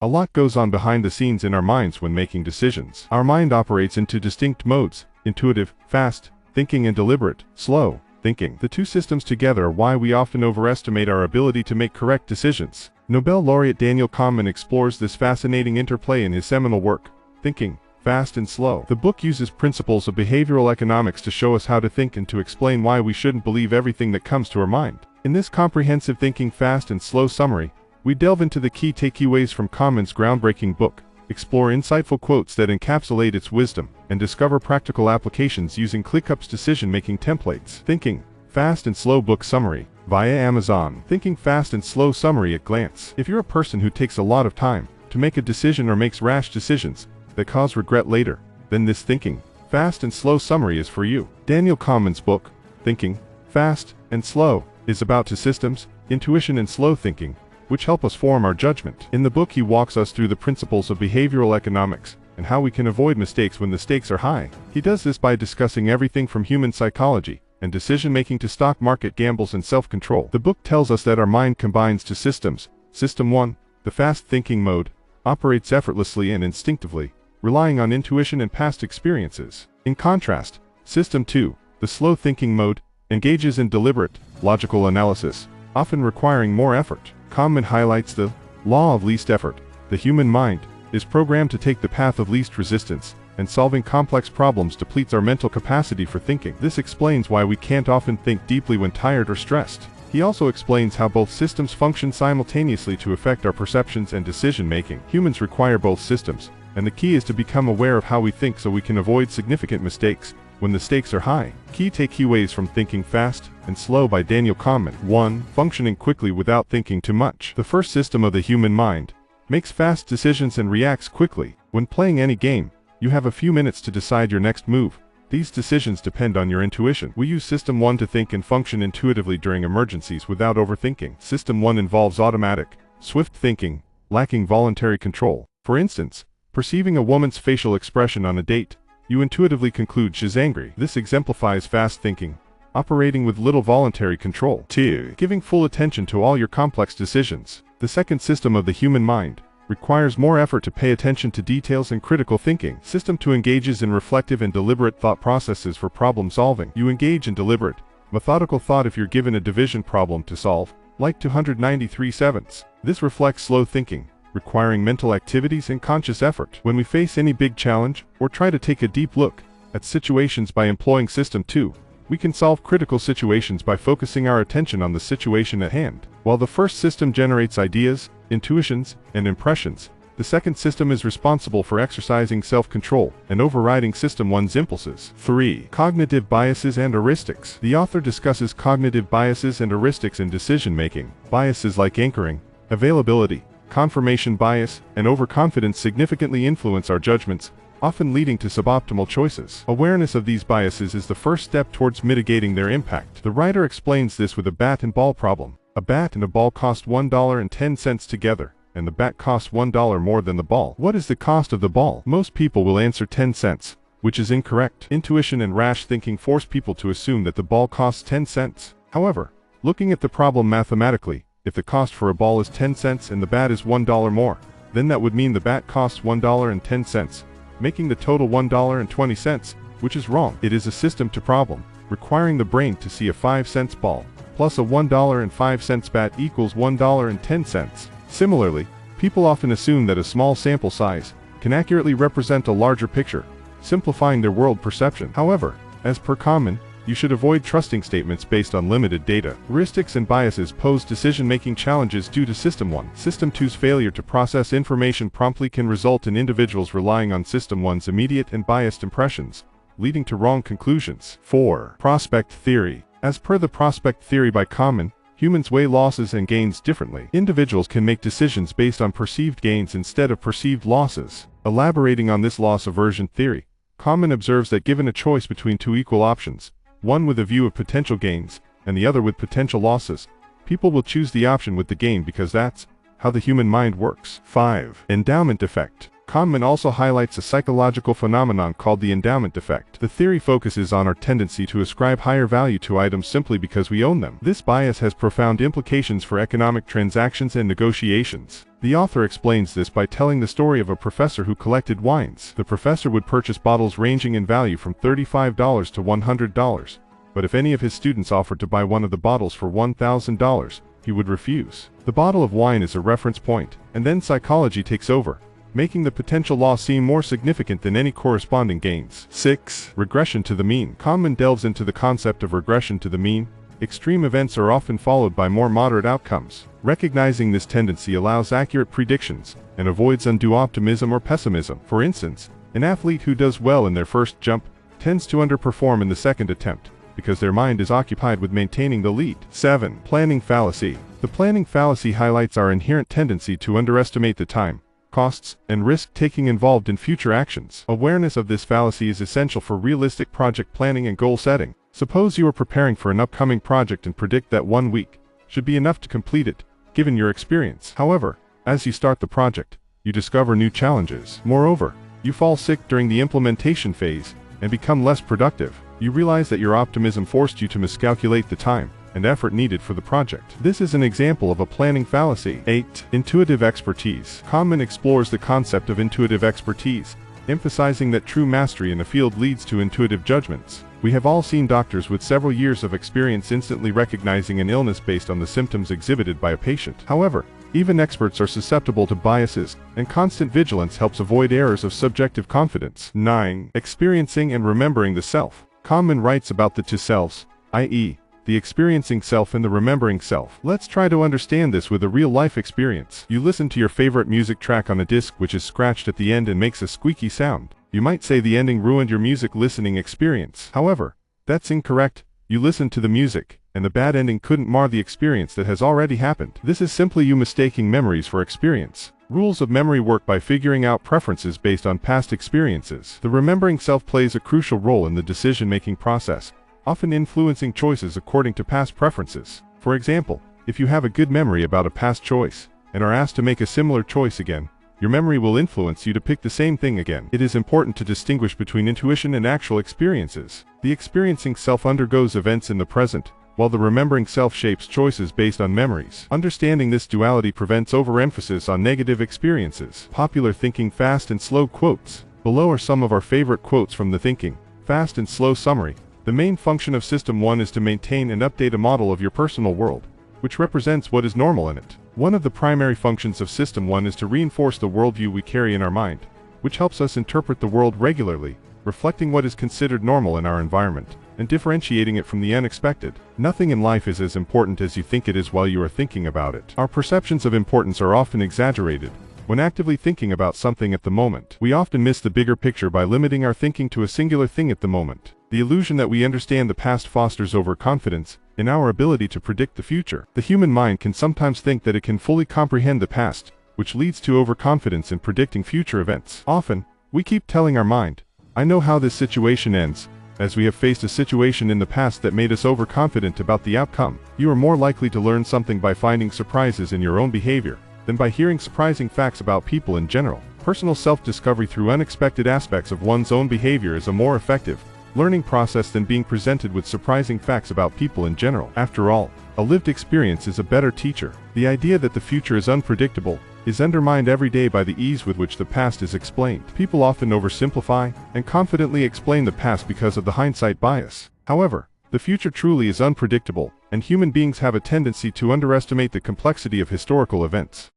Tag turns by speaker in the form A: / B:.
A: A lot goes on behind the scenes in our minds when making decisions. Our mind operates in two distinct modes: intuitive, fast, thinking, and deliberate, slow, thinking. The two systems together are why we often overestimate our ability to make correct decisions. Nobel laureate Daniel Kahneman explores this fascinating interplay in his seminal work, Thinking, Fast and Slow. The book uses principles of behavioral economics to show us how to think and to explain why we shouldn't believe everything that comes to our mind. In this comprehensive Thinking, Fast and Slow summary, we delve into the key takeaways from Kahneman's groundbreaking book, explore insightful quotes that encapsulate its wisdom, and discover practical applications using ClickUp's decision-making templates. Thinking, Fast and Slow book summary, via Amazon. Thinking, Fast and Slow summary at glance. If you're a person who takes a lot of time to make a decision or makes rash decisions that cause regret later, then this Thinking, Fast and Slow summary is for you. Daniel Kahneman's book, Thinking, Fast and Slow, is about two systems, intuition and slow thinking, which help us form our judgment. In the book he walks us through the principles of behavioral economics and how we can avoid mistakes when the stakes are high. He does this by discussing everything from human psychology and decision-making to stock market gambles and self-control. The book tells us that our mind combines two systems. System 1, the fast thinking mode, operates effortlessly and instinctively, relying on intuition and past experiences. In contrast, System 2, the slow thinking mode, engages in deliberate, logical analysis, often requiring more effort. Kahneman highlights the law of least effort. The human mind is programmed to take the path of least resistance, and solving complex problems depletes our mental capacity for thinking. This explains why we can't often think deeply when tired or stressed. He also explains how both systems function simultaneously to affect our perceptions and decision-making. Humans require both systems, and the key is to become aware of how we think so we can avoid significant mistakes when the stakes are high. Key takeaways from Thinking, Fast and Slow by Daniel Kahneman. 1. Functioning quickly without thinking too much. The first system of the human mind makes fast decisions and reacts quickly. When playing any game, you have a few minutes to decide your next move. These decisions depend on your intuition. We use System 1 to think and function intuitively during emergencies without overthinking. System 1 involves automatic, swift thinking, lacking voluntary control. For instance, perceiving a woman's facial expression on a date, you intuitively conclude she's angry. This exemplifies fast thinking, operating with little voluntary control. 2. Giving full attention to all your complex decisions. The second system of the human mind requires more effort to pay attention to details and critical thinking. System 2 engages in reflective and deliberate thought processes for problem solving. You engage in deliberate, methodical thought if you're given a division problem to solve, like 293/7. This reflects slow thinking, requiring mental activities and conscious effort. When we face any big challenge, or try to take a deep look at situations by employing System 2, we can solve critical situations by focusing our attention on the situation at hand. While the first system generates ideas, intuitions, and impressions, the second system is responsible for exercising self-control and overriding System 1's impulses. 3. Cognitive biases and heuristics. The author discusses cognitive biases and heuristics in decision-making. Biases like anchoring, availability, confirmation bias, and overconfidence significantly influence our judgments, often leading to suboptimal choices. Awareness of these biases is the first step towards mitigating their impact. The writer explains this with a bat and ball problem. A bat and a ball cost $1.10 together, and the bat costs $1 more than the ball. What is the cost of the ball? Most people will answer 10 cents, which is incorrect. Intuition and rash thinking force people to assume that the ball costs 10 cents. However, looking at the problem mathematically, if the cost for a ball is 10 cents and the bat is $1 more, then that would mean the bat costs $1.10, making the total $1.20, which is wrong. It is a system to problem, requiring the brain to see a 5-cent ball plus a $1.05 bat equals $1.10. Similarly, people often assume that a small sample size can accurately represent a larger picture, simplifying their world perception. However, as per Kahneman, you should avoid trusting statements based on limited data. Heuristics and biases pose decision-making challenges due to System 1. System 2's failure to process information promptly can result in individuals relying on System 1's immediate and biased impressions, leading to wrong conclusions. 4. Prospect theory. As per the prospect theory by Kahneman, humans weigh losses and gains differently. Individuals can make decisions based on perceived gains instead of perceived losses. Elaborating on this loss aversion theory, Kahneman observes that given a choice between two equal options, one with a view of potential gains, and the other with potential losses, people will choose the option with the gain because that's how the human mind works. 5. Endowment effect. Kahneman also highlights a psychological phenomenon called the endowment effect. The theory focuses on our tendency to ascribe higher value to items simply because we own them. This bias has profound implications for economic transactions and negotiations. The author explains this by telling the story of a professor who collected wines. The professor would purchase bottles ranging in value from $35 to $100, but if any of his students offered to buy one of the bottles for $1,000, he would refuse. The bottle of wine is a reference point, and then psychology takes over, making the potential loss seem more significant than any corresponding gains. 6. Regression to the mean. Kahneman delves into the concept of regression to the mean. Extreme events are often followed by more moderate outcomes. Recognizing this tendency allows accurate predictions and avoids undue optimism or pessimism. For instance, an athlete who does well in their first jump tends to underperform in the second attempt because their mind is occupied with maintaining the lead. 7. Planning fallacy. The planning fallacy highlights our inherent tendency to underestimate the time, costs, and risk-taking involved in future actions. Awareness of this fallacy is essential for realistic project planning and goal setting. Suppose you are preparing for an upcoming project and predict that 1 week should be enough to complete it, given your experience. However, as you start the project, you discover new challenges. Moreover, you fall sick during the implementation phase and become less productive. You realize that your optimism forced you to miscalculate the time and effort needed for the project. This is an example of a planning fallacy. 8. Intuitive expertise. Kahneman explores the concept of intuitive expertise, emphasizing that true mastery in a field leads to intuitive judgments. We have all seen doctors with several years of experience instantly recognizing an illness based on the symptoms exhibited by a patient. However, even experts are susceptible to biases, and constant vigilance helps avoid errors of subjective confidence. 9. Experiencing and remembering the self. Kahneman writes about the two selves, i.e., the experiencing self and the remembering self. Let's try to understand this with a real-life experience. You listen to your favorite music track on a disc which is scratched at the end and makes a squeaky sound. You might say the ending ruined your music listening experience. However, that's incorrect. You listened to the music, and the bad ending couldn't mar the experience that has already happened. This is simply you mistaking memories for experience. Rules of memory work by figuring out preferences based on past experiences. The remembering self plays a crucial role in the decision-making process, often influencing choices according to past preferences. For example, if you have a good memory about a past choice, and are asked to make a similar choice again, your memory will influence you to pick the same thing again. It is important to distinguish between intuition and actual experiences. The experiencing self undergoes events in the present, while the remembering self shapes choices based on memories. Understanding this duality prevents overemphasis on negative experiences. Popular thinking fast and slow quotes. Below are some of our favorite quotes from the Thinking Fast and Slow summary. The main function of System 1 is to maintain and update a model of your personal world, which represents what is normal in it. One of the primary functions of System 1 is to reinforce the worldview we carry in our mind, which helps us interpret the world regularly, reflecting what is considered normal in our environment, and differentiating it from the unexpected. Nothing in life is as important as you think it is while you are thinking about it. Our perceptions of importance are often exaggerated. When actively thinking about something at the moment, we often miss the bigger picture by limiting our thinking to a singular thing at the moment. The illusion that we understand the past fosters overconfidence in our ability to predict the future. The human mind can sometimes think that it can fully comprehend the past, which leads to overconfidence in predicting future events. Often, we keep telling our mind, "I know how this situation ends," as we have faced a situation in the past that made us overconfident about the outcome. You are more likely to learn something by finding surprises in your own behavior than by hearing surprising facts about people in general. Personal self-discovery through unexpected aspects of one's own behavior is a more effective learning process than being presented with surprising facts about people in general. After all, a lived experience is a better teacher. The idea that the future is unpredictable is undermined every day by the ease with which the past is explained. People often oversimplify and confidently explain the past because of the hindsight bias. However, the future truly is unpredictable, and human beings have a tendency to underestimate the complexity of historical events.